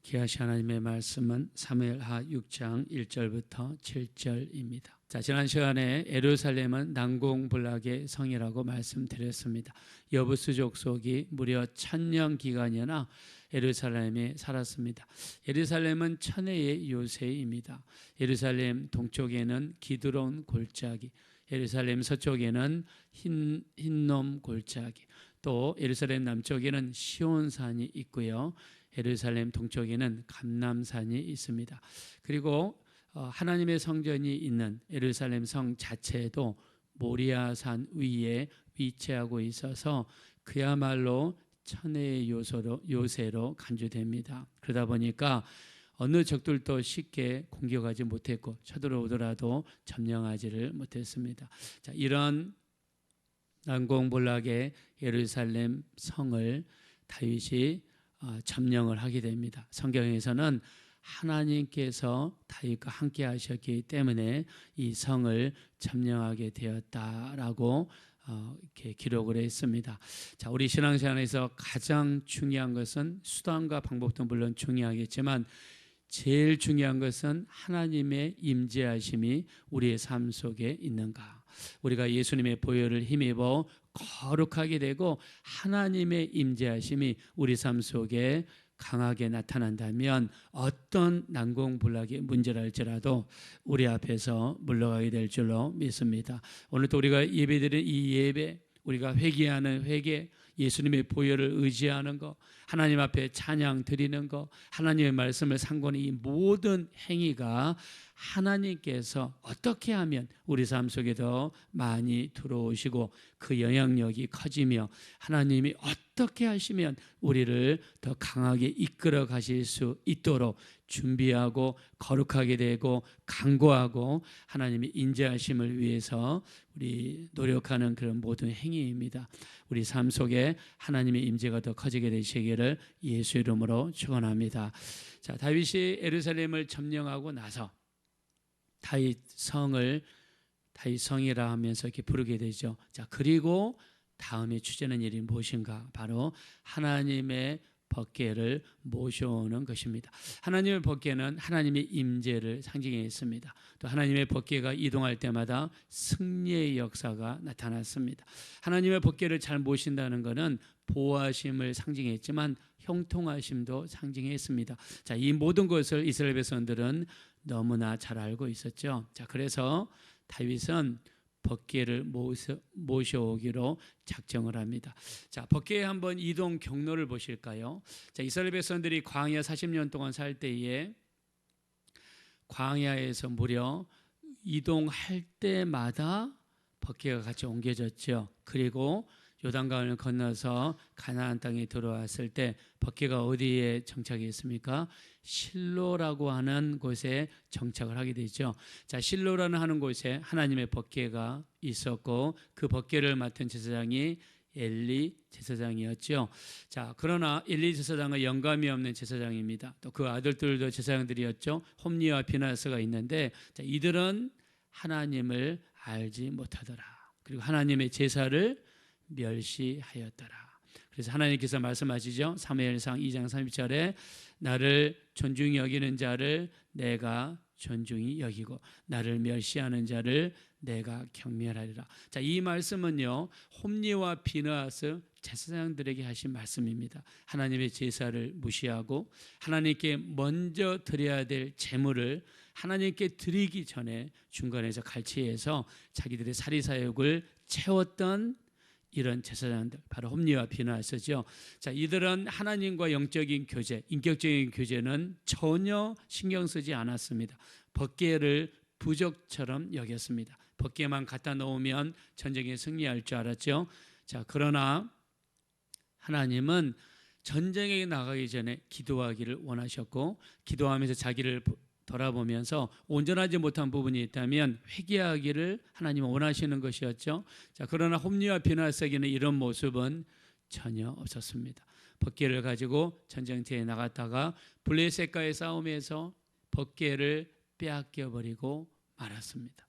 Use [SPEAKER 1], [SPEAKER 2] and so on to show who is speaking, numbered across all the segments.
[SPEAKER 1] 귀하신 하나님의 말씀은 사무엘하 6장 1절부터 7절입니다. 지난 시간에 예루살렘은 난공불락의 성이라고 말씀드렸습니다. 여부수 족속이 무려 1000년 기간이나 예루살렘에 살았습니다. 예루살렘은 천혜의 요새입니다. 예루살렘 동쪽에는 기드론 골짜기, 예루살렘 서쪽에는 흰놈 골짜기, 또 예루살렘 남쪽에는 시온산이 있고요. 예루살렘 동쪽에는 감람산이 있습니다. 그리고 하나님의 성전이 있는 예루살렘 성 자체도 모리아산 위에 위치하고 있어서 그야말로 천혜의 요새로 간주됩니다. 그러다 보니까 어느 적들도 쉽게 공격하지 못했고 쳐들어오더라도 점령하지를 못했습니다. 이런 난공불락의 예루살렘 성을 다윗이 점령을 하게 됩니다. 성경에서는 하나님께서 다윗과 함께 하셨기 때문에 이 성을 점령하게 되었다라고 이렇게 기록을 했습니다. 우리 신앙생활에서 가장 중요한 것은 수단과 방법도 물론 중요하겠지만 제일 중요한 것은 하나님의 임재하심이 우리의 삶 속에 있는가. 우리가 예수님의 보혈을 힘입어 거룩하게 되고 하나님의 임재하심이 우리 삶 속에 강하게 나타난다면 어떤 난공불락의 문제라 할지라도 우리 앞에서 물러가게 될 줄로 믿습니다. 오늘 또 우리가 예배드리는 이 예배, 우리가 회개하는 회개, 예수님의 보혈을 의지하는 것, 하나님 앞에 찬양 드리는 것, 하나님의 말씀을 상고하는 이 모든 행위가 하나님께서 어떻게 하면 우리 삶 속에 더 많이 들어오시고 그 영향력이 커지며 하나님이 어떻게 하시면 우리를 더 강하게 이끌어 가실 수 있도록 준비하고 거룩하게 되고 강구하고 하나님의 인자하심을 위해서 우리 노력하는 그런 모든 행위입니다. 우리 삶 속에 하나님의 임재가 더 커지게 되시기를 예수 이름으로 축원합니다. 다윗이 예루살렘을 점령하고 나서 다윗 성이라 하면서 이렇게 부르게 되죠. 그리고 다음에 주제는 일이 무엇인가? 바로 하나님의 법궤를 모셔오는 것입니다. 하나님의 법궤는 하나님의 임재를 상징했습니다. 또 하나님의 법궤가 이동할 때마다 승리의 역사가 나타났습니다. 하나님의 법궤를 잘 모신다는 것은 보호하심을 상징했지만 형통하심도 상징했습니다. 이 모든 것을 이스라엘 백성들은 너무나 잘 알고 있었죠. 그래서 다윗은 법궤를 모셔오기로 작정을 합니다. 법궤의 한번 이동 경로를 보실까요? 이스라엘 백성들이 광야 40년 동안 살 때에 광야에서 무려 이동할 때마다 법궤가 같이 옮겨졌죠. 그리고 요단강을 건너서 가나안 땅에 들어왔을 때 법궤가 어디에 정착했습니까? 실로라고 하는 곳에 정착을 하게 되죠. 실로라는 하는 곳에 하나님의 법궤가 있었고 그 법궤를 맡은 제사장이 엘리 제사장이었죠. 그러나 엘리 제사장은 영감이 없는 제사장입니다. 또 그 아들들도 제사장들이었죠. 홈니와 비나스가 있는데 이들은 하나님을 알지 못하더라. 그리고 하나님의 제사를 멸시하였더라. 그래서 하나님께서 말씀하시죠. 사무엘상 2장 30절에 나를 존중히 여기는 자를 내가 존중히 여기고 나를 멸시하는 자를 내가 경멸하리라. 이 말씀은요, 홈니와 비느하스 제사장들에게 하신 말씀입니다. 하나님의 제사를 무시하고 하나님께 먼저 드려야 될 제물을 하나님께 드리기 전에 중간에서 갈취해서 자기들의 사리사욕을 채웠던 이런 제사장들, 바로 홈니와 비느하스죠. 이들은 하나님과 영적인 교제, 인격적인 교제는 전혀 신경 쓰지 않았습니다. 법궤를 부적처럼 여겼습니다. 법궤만 갖다 놓으면 전쟁에 승리할 줄 알았죠. 그러나 하나님은 전쟁에 나가기 전에 기도하기를 원하셨고, 기도하면서 자기를 돌아보면서 온전하지 못한 부분이 있다면 회개하기를 하나님은 원하시는 것이었죠. 그러나 홈니와 비느하스에게는 이런 모습은 전혀 없었습니다. 법궤를 가지고 전쟁터에 나갔다가 블레셋과의 싸움에서 법궤를 빼앗겨 버리고 말았습니다.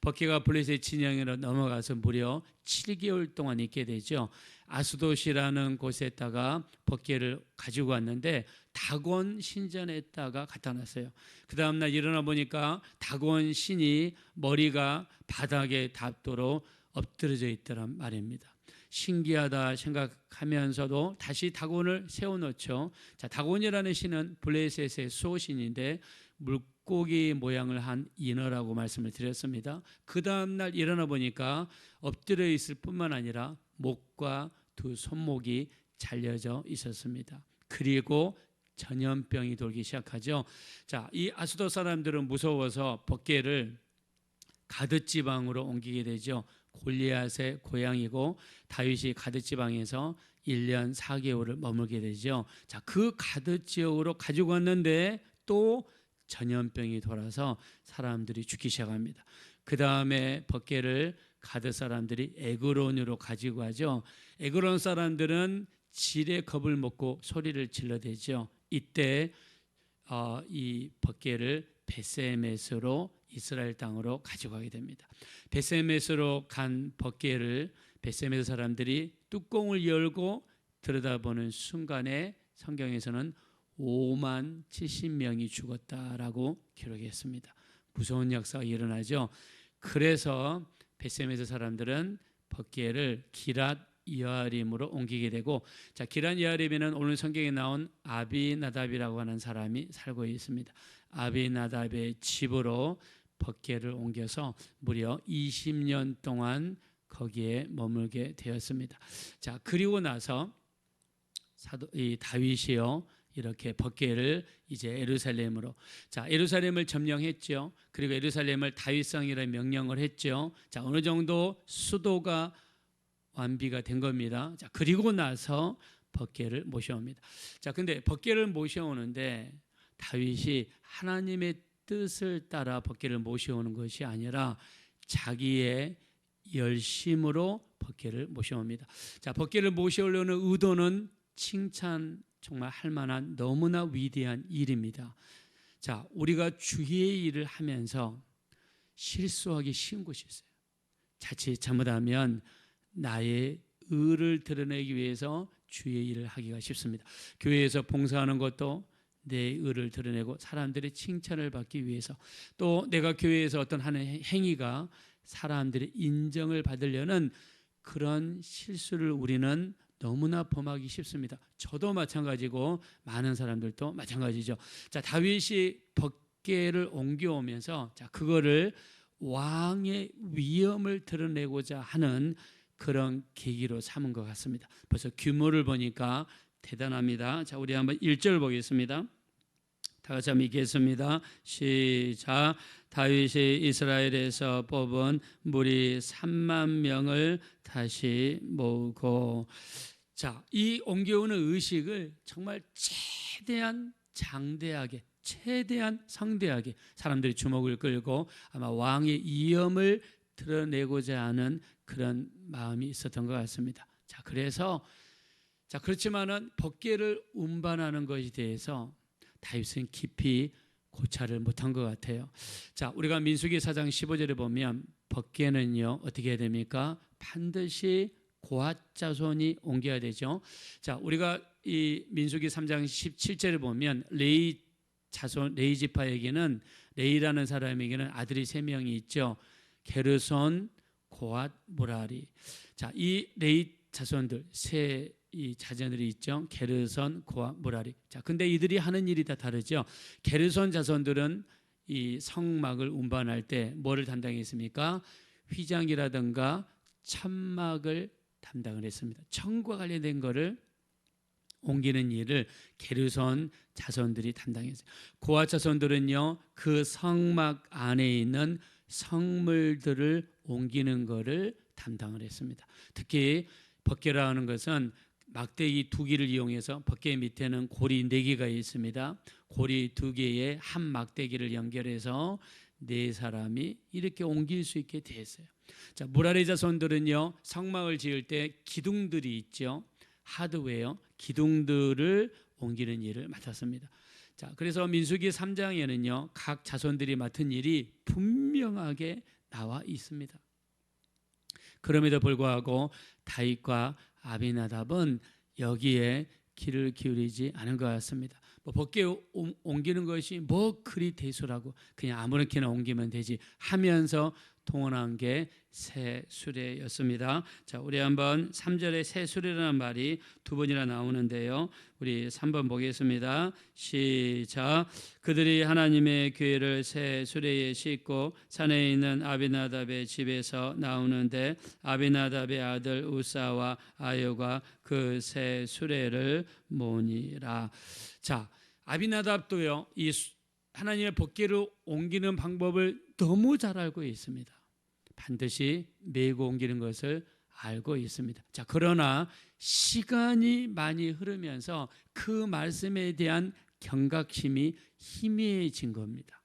[SPEAKER 1] 법궤가 블레셋 진영으로 넘어가서 무려 7개월 동안 있게 되죠. 아스돗이라는 곳에다가 법궤를 가지고 왔는데 다곤 신전에다가 갖다 놨어요. 그 다음날 일어나 보니까 다곤 신이 머리가 바닥에 닿도록 엎드려져 있더란 말입니다. 신기하다 생각하면서도 다시 다곤을 세워놓죠. 자, 다곤이라는 신은 블레셋의 수호신인데 물고기 모양을 한 인어라고 말씀을 드렸습니다. 그 다음날 일어나 보니까 엎드려 있을 뿐만 아니라 목과 두 손목이 잘려져 있었습니다. 그리고 전염병이 돌기 시작하죠. 자, 이 아스돗 사람들은 무서워서 법궤를 가드 지방으로 옮기게 되죠. 골리앗의 고향이고 다윗이 가드 지방에서 1년 4개월을 머물게 되죠. 자, 그 가드 지역으로 가지고 왔는데 또 전염병이 돌아서 사람들이 죽기 시작합니다. 그 다음에 법궤를 가드 사람들이 에그론으로 가지고 가죠. 에그론 사람들은 질의 겁을 먹고 소리를 질러대죠. 이때 이 법궤를 베세메스로 이스라엘 땅으로 가지고 가게 됩니다. 베세메스로 간 법궤를 베세메스 사람들이 뚜껑을 열고 들여다보는 순간에 성경에서는 5만 70명이 죽었다라고 기록했습니다. 무서운 역사가 일어나죠. 그래서 베세메스 사람들은 법궤를 기랏 여아림으로 옮기게 되고, 자, 기랏 여아림에는 오늘 성경에 나온 아비나답이라고 하는 사람이 살고 있습니다. 아비나답의 집으로 법궤를 옮겨서 무려 20년 동안 거기에 머물게 되었습니다. 자, 그리고 나서 이 다윗이요 이렇게 법궤를 이제 예루살렘으로, 자, 예루살렘을 점령했죠. 그리고 예루살렘을 다윗성이라 명령을 했죠. 자, 어느 정도 수도가 완비가 된 겁니다. 자, 그리고 나서 법궤를 모셔옵니다. 자, 근데 법궤를 모셔오는데 다윗이 하나님의 뜻을 따라 법궤를 모셔오는 것이 아니라 자기의 열심으로 법궤를 모셔옵니다. 자, 법궤를 모셔오려는 의도는 칭찬 정말 할 만한 너무나 위대한 일입니다. 자, 우리가 주의 일을 하면서 실수하기 쉬운 것이 있어요. 자칫 잘못하면 나의 의를 드러내기 위해서 주의 일을 하기가 쉽습니다. 교회에서 봉사하는 것도 내 의를 드러내고 사람들의 칭찬을 받기 위해서, 또 내가 교회에서 어떤 하는 행위가 사람들의 인정을 받으려는 그런 실수를 우리는 너무나 범하기 쉽습니다. 저도 마찬가지고 많은 사람들도 마찬가지죠. 자, 다윗이 법궤를 옮겨오면서 자, 그거를 왕의 위엄을 드러내고자 하는 그런 계기로 삼은 것 같습니다. 벌써 규모를 보니까 대단합니다. 자, 우리 한번 1절 보겠습니다. 다 같이 한번 읽겠습니다. 시작. 다윗이 이스라엘에서 뽑은 무리 3만 명을 다시 모으고, 자, 이 옮겨오는 의식을 정말 최대한 장대하게, 최대한 성대하게 사람들이 주목을 끌고 아마 왕의 위엄을 드러내고자 하는 그런 마음이 있었던 것 같습니다. 자, 그래서 자, 그렇지만은 법궤를 운반하는 것에 대해서 다윗은 깊이 고찰을 못한 것 같아요. 자, 우리가 민수기 4장 15절에 보면 법궤는요 어떻게 해야 됩니까? 반드시 고앗 자손이 옮겨야 되죠. 자, 우리가 이 민수기 3장 17절에 보면 레위 자손, 레위 지파에게는, 레위라는 사람에게는 아들이 3명이 있죠. 게르손, 고앗, 무라리. 자, 이 레위 자손들 이 자손들이 있죠. 게르손, 고앗, 무라리. 자, 근데 이들이 하는 일이 다 다르죠. 게르손 자손들은 이 성막을 운반할 때 뭐를 담당했습니까? 휘장이라든가 천막을 담당을 했습니다. 청과 관련된 거를 옮기는 일을 게르손 자손들이 담당했어요. 고앗 자손들은요 그 성막 안에 있는 성물들을 옮기는 거를 담당을 했습니다. 특히 법궤라는 것은 막대기 2개를 이용해서 법궤 밑에는 고리 4개가 있습니다. 고리 2개에 한 막대기를 연결해서 4사람이 이렇게 옮길 수 있게 됐어요. 자, 무라리 자손들은요 성막을 지을 때 기둥들이 있죠. 하드웨어 기둥들을 옮기는 일을 맡았습니다. 자, 그래서 민수기 3장에는요 각 자손들이 맡은 일이 분명하게 나와 있습니다. 그럼에도 불구하고 다윗과 아비나답은 여기에 귀를 기울이지 않은 것 같습니다. 법궤 옮기는 것이 뭐 그리 대수라고 그냥 아무렇게나 옮기면 되지 하면서 동원한 게 새 수레였습니다. 자, 우리 한번 3절에 새 수레라는 말이 두 번이나 나오는데요. 우리 3번 보겠습니다. 시작. 그들이 하나님의 교회를 새 수레에 싣고 산에 있는 아비나답의 집에서 나오는데 아비나답의 아들 우사와 아요가 그 새 수레를 모니라. 자, 아비나답도요, 이 하나님의 법궤를 옮기는 방법을 너무 잘 알고 있습니다. 반드시 메고 옮기는 것을 알고 있습니다. 자, 그러나 시간이 많이 흐르면서 그 말씀에 대한 경각심이 희미해진 겁니다.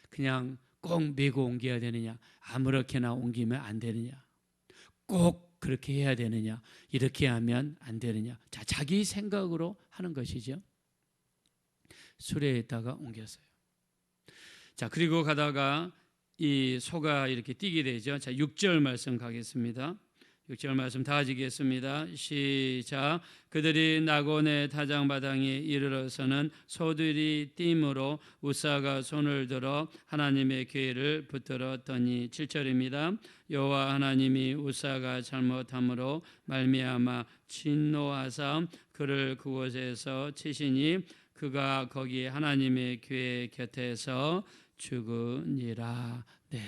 [SPEAKER 1] 그냥 꼭 메고 옮겨야 되느냐, 아무렇게나 옮기면 안 되느냐, 꼭 그렇게 해야 되느냐, 이렇게 하면 안 되느냐. 자, 자기 생각으로 하는 것이죠. 수레에다가 옮겼어요. 자, 그리고 가다가 이 소가 이렇게 뛰게 되죠. 자, 6절 말씀 가겠습니다. 6절 말씀 다 지겠습니다. 시작. 그들이 나곤의 타작마당에 이르러서는 소들이 띠므로 우사가 손을 들어 하나님의 궤를 붙들었더니 7절입니다. 여호와 하나님이 우사가 잘못함으로 말미암아 진노하사 그를 그곳에서 치시니 그가 거기 하나님의 궤 곁에서 죽으니라. 네.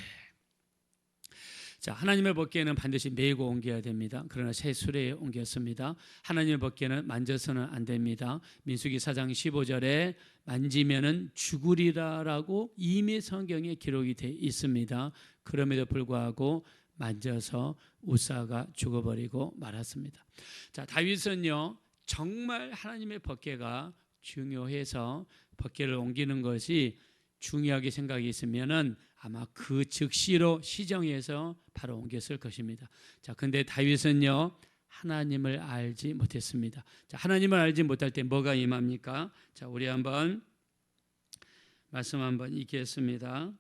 [SPEAKER 1] 자, 하나님의 법궤는 반드시 메고 옮겨야 됩니다. 그러나 새 수레에 옮겼습니다. 하나님의 법궤는 만져서는 안 됩니다. 민수기 4장 15절에 만지면은 죽으리라라고 이미 성경에 기록이 돼 있습니다. 그럼에도 불구하고 만져서 우사가 죽어버리고 말았습니다. 자, 다윗은요 정말 하나님의 법궤가 중요해서 법궤를 옮기는 것이 중요하게 생각이 있으면은 아마 그 즉시로 시정해서 바로 옮겼을 것입니다. 자, 근데 다윗은요 하나님을 알지 못했습니다. 자, 하나님을 알지 못할 때 뭐가 임합니까? 자, 우리 한번 말씀 한번 읽겠습니다.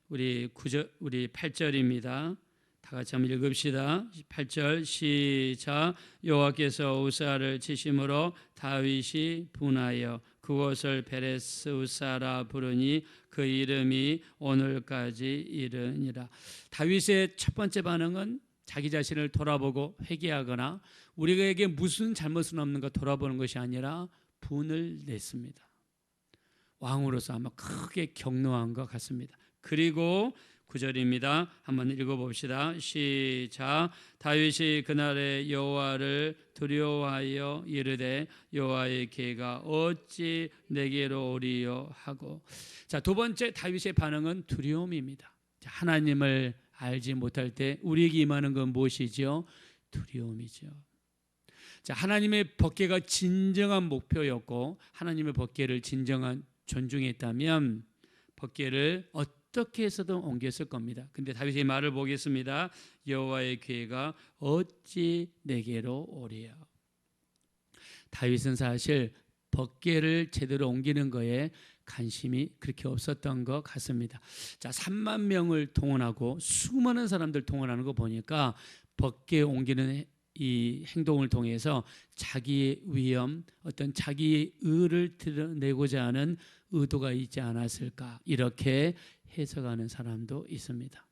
[SPEAKER 1] 우리 8절입니다. 다 같이 한번 읽읍시다. 8절 시작. 여호와께서 우사를 치심으로 다윗이 분하여 그곳을 베레스 우사라 부르니 그 이름이 오늘까지 이르니라. 다윗의 첫 번째 반응은 자기 자신을 돌아보고 회개하거나 우리에게 무슨 잘못은 없는가 돌아보는 것이 아니라 분을 냈습니다. 왕으로서 아마 크게 격노한 것 같습니다. 그리고 9절입니다. 한번 읽어봅시다. 시작. 다윗이 그날에 여호와를 두려워하여 이르되 여호와의 궤가 어찌 내게로 오리요 하고. 자, 두 번째 다윗의 반응은 두려움입니다. 자, 하나님을 알지 못할 때 우리에게 임하는 건 무엇이죠? 두려움이죠. 자, 하나님의 법궤가 진정한 목표였고 하나님의 법궤를 진정한 존중했다면 법궤를 어떻게 해서든 옮겼을 겁니다. 근데 다윗의 말을 보겠습니다. 여호와의 궤가 어찌 내게로 오리요. 다윗은 사실 법궤를 제대로 옮기는 거에 관심이 그렇게 없었던 것 같습니다. 자, 3만 명을 동원하고 수많은 사람들 동원하는 거 보니까 법궤 옮기는 이 행동을 통해서 자기의 위엄, 어떤 자기의 의를 드러내고자 하는 의도가 있지 않았을까, 이렇게 해석하는 사람도 있습니다.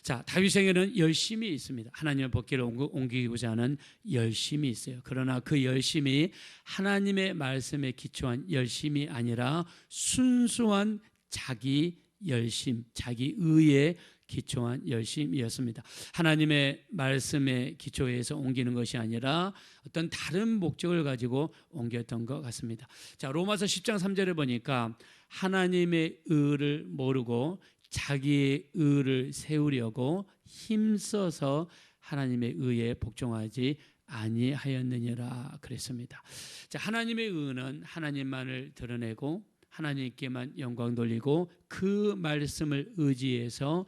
[SPEAKER 1] 자, 다윗에게는 열심이 있습니다. 하나님의 법궤를 옮기고자 하는 열심이 있어요. 그러나 그 열심이 하나님의 말씀에 기초한 열심이 아니라 순수한 자기 열심, 자기 의에 기초한 열심이었습니다. 하나님의 말씀에 기초해서 옮기는 것이 아니라 어떤 다른 목적을 가지고 옮겼던 것 같습니다. 자, 로마서 10장 3절에 보니까 하나님의 의를 모르고 자기의 의를 세우려고 힘써서 하나님의 의에 복종하지 아니하였느니라 그랬습니다. 자, 하나님의 의는 하나님만을 드러내고 하나님께만 영광 돌리고 그 말씀을 의지해서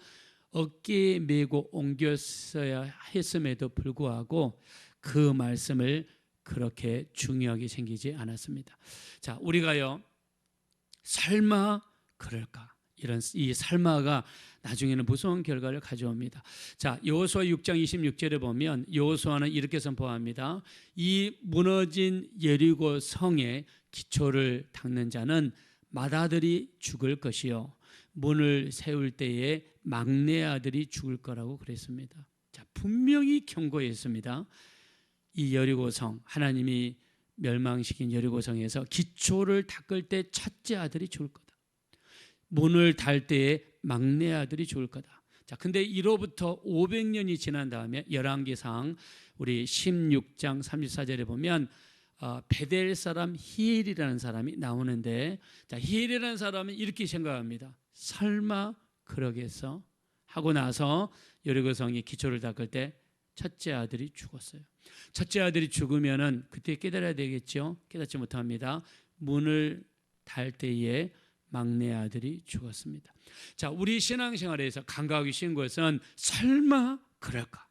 [SPEAKER 1] 어깨에 메고 옮겼어야 했음에도 불구하고 그 말씀을 그렇게 중요하게 생기지 않았습니다. 자, 우리가요 설마 그럴까, 이런 이 설마가 나중에는 무서운 결과를 가져옵니다. 자, 여호수아 6장 26절에 보면 여호수아는 이렇게 선포합니다. 이 무너진 여리고 성의 기초를 닦는 자는 맏아들이 죽을 것이요 문을 세울 때에 막내 아들이 죽을 거라고 그랬습니다. 자, 분명히 경고했습니다. 이 여리고성, 하나님이 멸망시킨 여리고성에서 기초를 닦을 때 첫째 아들이 죽을 거다. 문을 달 때에 막내 아들이 죽을 거다. 자, 근데 이로부터 500년이 지난 다음에 열왕기상 우리 16장 34절에 보면 베델 사람 히엘이라는 사람이 나오는데, 자, 히엘이라는 사람은 이렇게 생각합니다. 설마 그러겠어? 하고 나서 여리고성이 기초를 닦을 때 첫째 아들이 죽었어요. 첫째 아들이 죽으면은 그때 깨달아야 되겠죠. 깨닫지 못합니다. 문을 달 때에 막내 아들이 죽었습니다. 자, 우리 신앙생활에서 간과하기 쉬운 것은 설마 그럴까?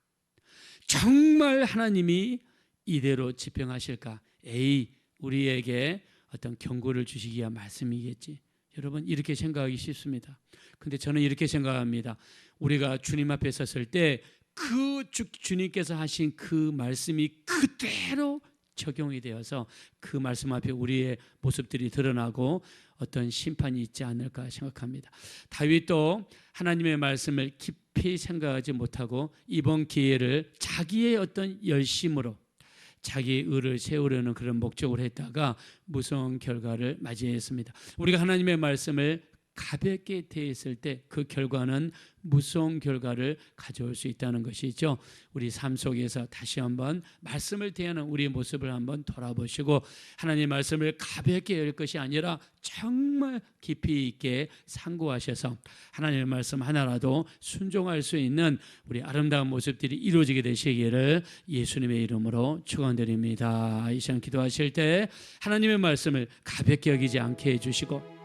[SPEAKER 1] 정말 하나님이 이대로 집행하실까? 에이, 우리에게 어떤 경고를 주시기 위한 말씀이겠지. 여러분, 이렇게 생각하기 쉽습니다. 근데 저는 이렇게 생각합니다. 우리가 주님 앞에 섰을 때 그 주님께서 하신 그 말씀이 그대로 적용이 되어서 그 말씀 앞에 우리의 모습들이 드러나고 어떤 심판이 있지 않을까 생각합니다. 다윗도 하나님의 말씀을 깊이 생각하지 못하고 이번 기회를 자기의 어떤 열심으로 자기의 의를 세우려는 그런 목적으로 했다가 무서운 결과를 맞이했습니다. 우리가 하나님의 말씀을 가볍게 대했을 때 그 결과는 무서운 결과를 가져올 수 있다는 것이죠. 우리 삶 속에서 다시 한번 말씀을 대하는 우리의 모습을 한번 돌아보시고 하나님의 말씀을 가볍게 열 것이 아니라 정말 깊이 있게 상고하셔서 하나님의 말씀 하나라도 순종할 수 있는 우리 아름다운 모습들이 이루어지게 되시기를 예수님의 이름으로 축원드립니다. 이 시간 기도하실 때 하나님의 말씀을 가볍게 여기지 않게 해주시고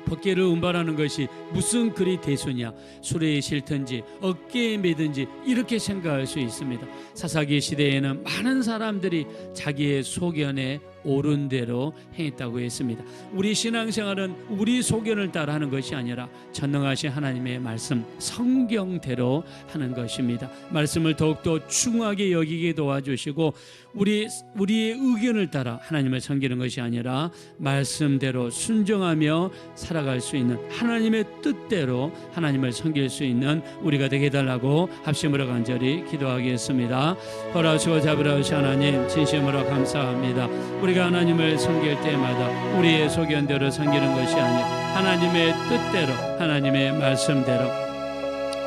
[SPEAKER 1] 법궤를 운반하는 것이 무슨 그리 대수냐, 수레에 실든지 어깨에 매든지 이렇게 생각할 수 있습니다. 사사기 시대에는 많은 사람들이 자기의 소견에 옳은 대로 행했다고 했습니다. 우리 신앙생활은 우리 소견을 따라 하는 것이 아니라 전능하신 하나님의 말씀, 성경대로 하는 것입니다. 말씀을 더욱더 중하게 여기게 도와주시고 우리의 의견을 따라 하나님을 섬기는 것이 아니라 말씀대로 순종하며 살아갈 수 있는 하나님의 뜻대로 하나님을 섬길 수 있는 우리가 되게 해달라고 합심으로 간절히 기도하겠습니다. 허락하시고 잡으라오신 하나님, 진심으로 감사합니다. 우리가 하나님을 섬길 때마다 우리의 소견대로 섬기는 것이 아니라 하나님의 뜻대로, 하나님의 말씀대로,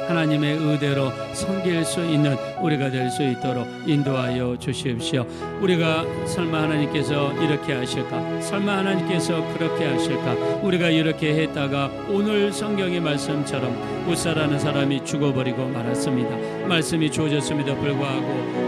[SPEAKER 1] 하나님의 의대로 섬길 수 있는 우리가 될 수 있도록 인도하여 주십시오. 우리가 설마 하나님께서 이렇게 하실까? 설마 하나님께서 그렇게 하실까? 우리가 이렇게 했다가 오늘 성경의 말씀처럼 웃사라는 사람이 죽어버리고 말았습니다. 말씀이 주어졌음에도 불구하고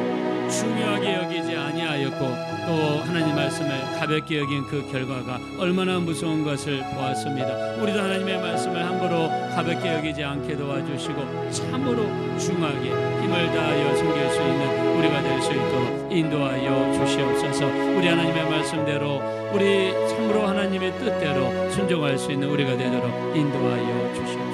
[SPEAKER 1] 중요하게 여기지 아니하였고 또 하나님 말씀을 가볍게 여긴 그 결과가 얼마나 무서운 것을 보았습니다. 우리도 하나님의 말씀을 함부로 가볍게 여기지 않게 도와주시고 참으로 중하게 힘을 다하여 섬길 수 있는 우리가 될 수 있도록 인도하여 주시옵소서. 우리 하나님의 말씀대로 우리 참으로 하나님의 뜻대로 순종할 수 있는 우리가 되도록 인도하여 주시옵소서.